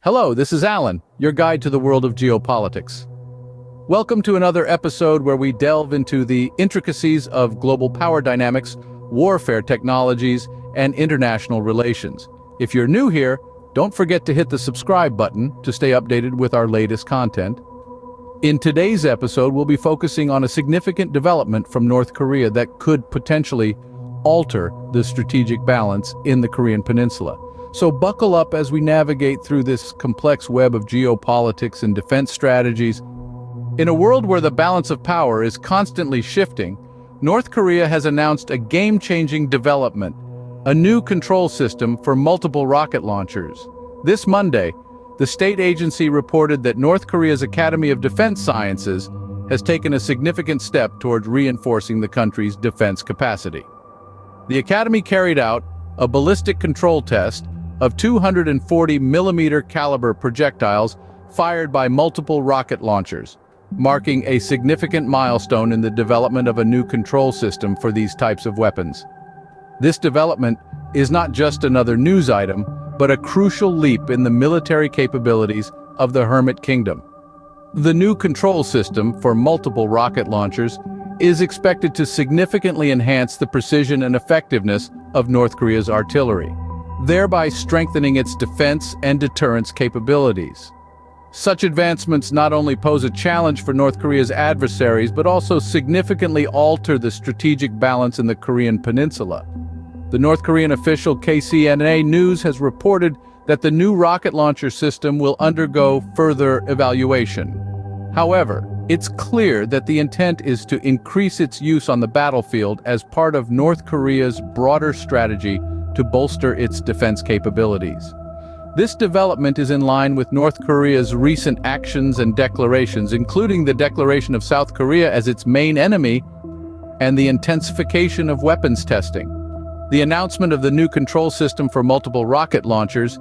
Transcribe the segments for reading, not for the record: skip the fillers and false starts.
Hello, this is Alan, your guide to the world of geopolitics. Welcome to another episode where we delve into the intricacies of global power dynamics, warfare technologies, and international relations. If you're new here, don't forget to hit the subscribe button to stay updated with our latest content. In today's episode, we'll be focusing on a significant development from North Korea that could potentially alter the strategic balance in the Korean Peninsula. So buckle up as we navigate through this complex web of geopolitics and defense strategies. In a world where the balance of power is constantly shifting, North Korea has announced a game-changing development, a new control system for multiple rocket launchers. This Monday, the state agency reported that North Korea's Academy of Defense Sciences has taken a significant step towards reinforcing the country's defense capacity. The Academy carried out a ballistic control test of 240mm caliber projectiles fired by multiple rocket launchers, marking a significant milestone in the development of a new control system for these types of weapons. This development is not just another news item, but a crucial leap in the military capabilities of the Hermit Kingdom. The new control system for multiple rocket launchers is expected to significantly enhance the precision and effectiveness of North Korea's artillery, thereby strengthening its defense and deterrence capabilities. Such advancements not only pose a challenge for North Korea's adversaries, but also significantly alter the strategic balance in the Korean Peninsula. The North Korean official KCNA News has reported that the new rocket launcher system will undergo further evaluation. However, it's clear that the intent is to increase its use on the battlefield as part of North Korea's broader strategy to bolster its defense capabilities. This development is in line with North Korea's recent actions and declarations, including the declaration of South Korea as its main enemy and the intensification of weapons testing. The announcement of the new control system for multiple rocket launchers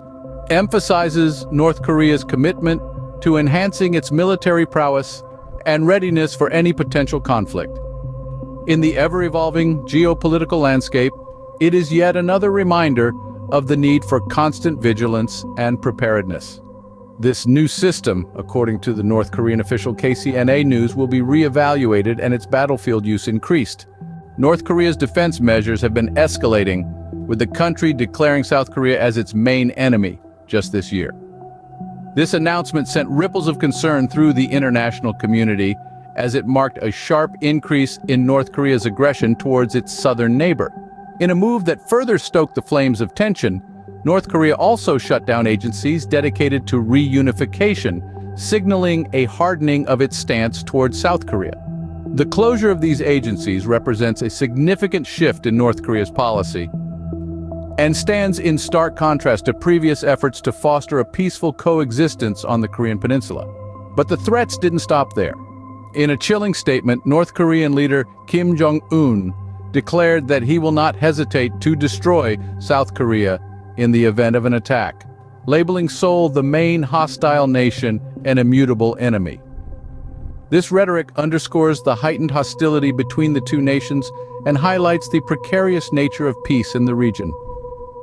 emphasizes North Korea's commitment to enhancing its military prowess and readiness for any potential conflict. In the ever-evolving geopolitical landscape, it is yet another reminder of the need for constant vigilance and preparedness. This new system, according to the North Korean official KCNA News, will be re-evaluated and its battlefield use increased. North Korea's defense measures have been escalating, with the country declaring South Korea as its main enemy just this year. This announcement sent ripples of concern through the international community as it marked a sharp increase in North Korea's aggression towards its southern neighbor. In a move that further stoked the flames of tension, North Korea also shut down agencies dedicated to reunification, signaling a hardening of its stance towards South Korea. The closure of these agencies represents a significant shift in North Korea's policy and stands in stark contrast to previous efforts to foster a peaceful coexistence on the Korean Peninsula. But the threats didn't stop there. In a chilling statement, North Korean leader Kim Jong-un declared that he will not hesitate to destroy South Korea in the event of an attack, labeling Seoul the main hostile nation and immutable enemy. This rhetoric underscores the heightened hostility between the two nations and highlights the precarious nature of peace in the region.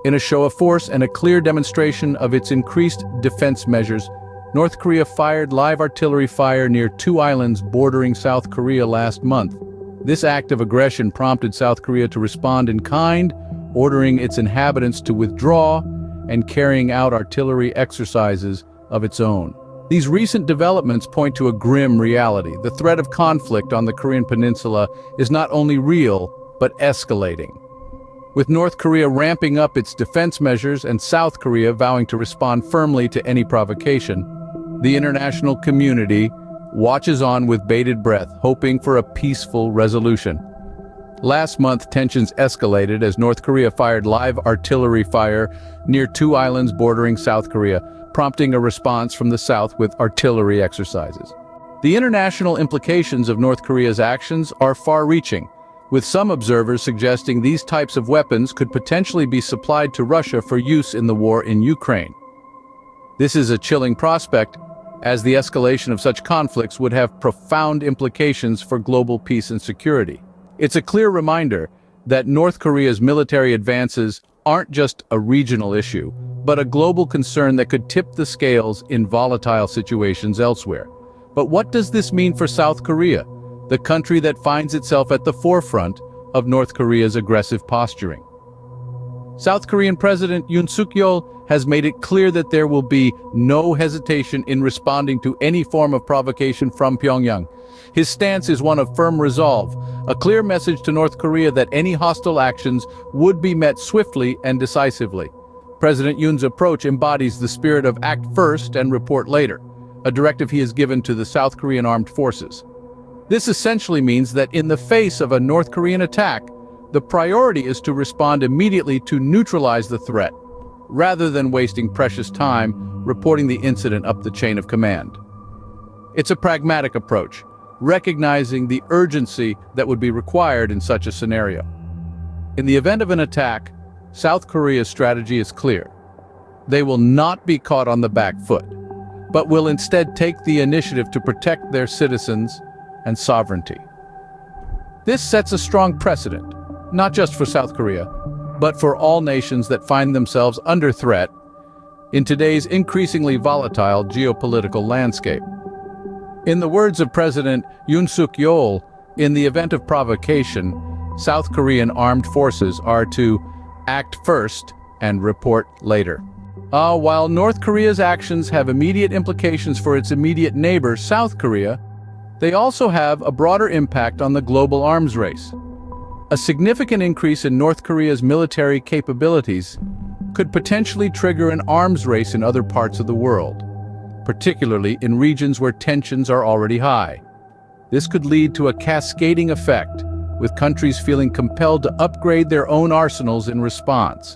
In a show of force and a clear demonstration of its increased defense measures, North Korea fired live artillery fire near two islands bordering South Korea last month. This act of aggression prompted South Korea to respond in kind, ordering its inhabitants to withdraw and carrying out artillery exercises of its own. These recent developments point to a grim reality. The threat of conflict on the Korean Peninsula is not only real, but escalating. With North Korea ramping up its defense measures and South Korea vowing to respond firmly to any provocation, the international community watches on with bated breath, hoping for a peaceful resolution. Last month, tensions escalated as North Korea fired live artillery fire near two islands bordering South Korea, prompting a response from the South with artillery exercises. The international implications of North Korea's actions are far-reaching, with some observers suggesting these types of weapons could potentially be supplied to Russia for use in the war in Ukraine. This is a chilling prospect, as the escalation of such conflicts would have profound implications for global peace and security. It's a clear reminder that North Korea's military advances aren't just a regional issue, but a global concern that could tip the scales in volatile situations elsewhere. But what does this mean for South Korea, the country that finds itself at the forefront of North Korea's aggressive posturing? South Korean President Yoon Suk-yeol has made it clear that there will be no hesitation in responding to any form of provocation from Pyongyang. His stance is one of firm resolve, a clear message to North Korea that any hostile actions would be met swiftly and decisively. President Yoon's approach embodies the spirit of act first and report later, a directive he has given to the South Korean armed forces. This essentially means that in the face of a North Korean attack, the priority is to respond immediately to neutralize the threat, rather than wasting precious time reporting the incident up the chain of command. It's a pragmatic approach, recognizing the urgency that would be required in such a scenario. In the event of an attack, South Korea's strategy is clear. They will not be caught on the back foot, but will instead take the initiative to protect their citizens and sovereignty. This sets a strong precedent, not just for South Korea, but for all nations that find themselves under threat in today's increasingly volatile geopolitical landscape. In the words of President Yoon Suk-yeol, in the event of provocation, South Korean armed forces are to act first and report later. While North Korea's actions have immediate implications for its immediate neighbor, South Korea, they also have a broader impact on the global arms race. A significant increase in North Korea's military capabilities could potentially trigger an arms race in other parts of the world, particularly in regions where tensions are already high. This could lead to a cascading effect, with countries feeling compelled to upgrade their own arsenals in response.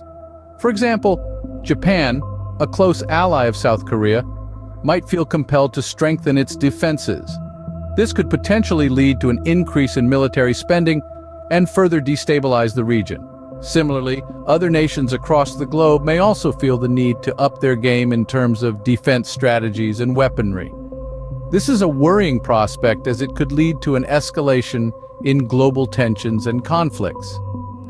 For example, Japan, a close ally of South Korea, might feel compelled to strengthen its defenses. This could potentially lead to an increase in military spending and further destabilize the region. Similarly, other nations across the globe may also feel the need to up their game in terms of defense strategies and weaponry. This is a worrying prospect, as it could lead to an escalation in global tensions and conflicts.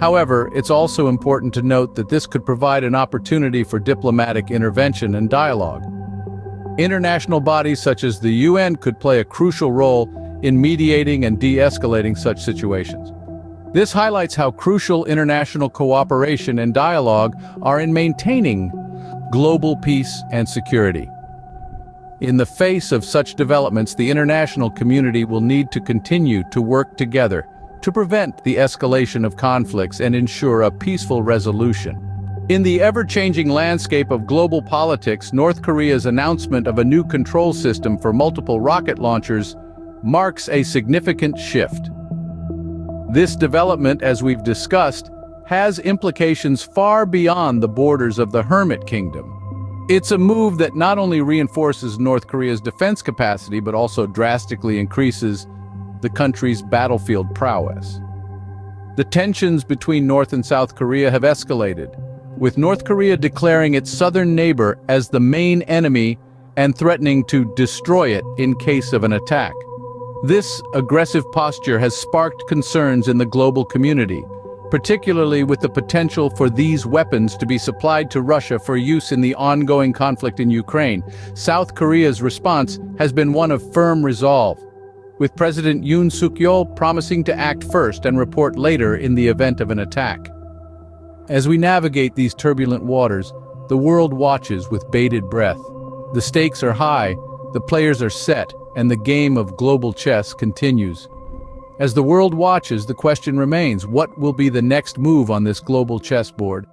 However, it's also important to note that this could provide an opportunity for diplomatic intervention and dialogue. International bodies such as the UN could play a crucial role in mediating and de-escalating such situations. This highlights how crucial international cooperation and dialogue are in maintaining global peace and security. In the face of such developments, the international community will need to continue to work together to prevent the escalation of conflicts and ensure a peaceful resolution. In the ever-changing landscape of global politics, North Korea's announcement of a new control system for multiple rocket launchers marks a significant shift. This development, as we've discussed, has implications far beyond the borders of the Hermit Kingdom. It's a move that not only reinforces North Korea's defense capacity, but also drastically increases the country's battlefield prowess. The tensions between North and South Korea have escalated, with North Korea declaring its southern neighbor as the main enemy and threatening to destroy it in case of an attack. This aggressive posture has sparked concerns in the global community, particularly with the potential for these weapons to be supplied to Russia for use in the ongoing conflict in Ukraine. South Korea's response has been one of firm resolve, with President Yoon Suk-yeol promising to act first and report later in the event of an attack. As we navigate these turbulent waters, the world watches with bated breath. The stakes are high, the players are set, and the game of global chess continues. As the world watches, the question remains, what will be the next move on this global chessboard?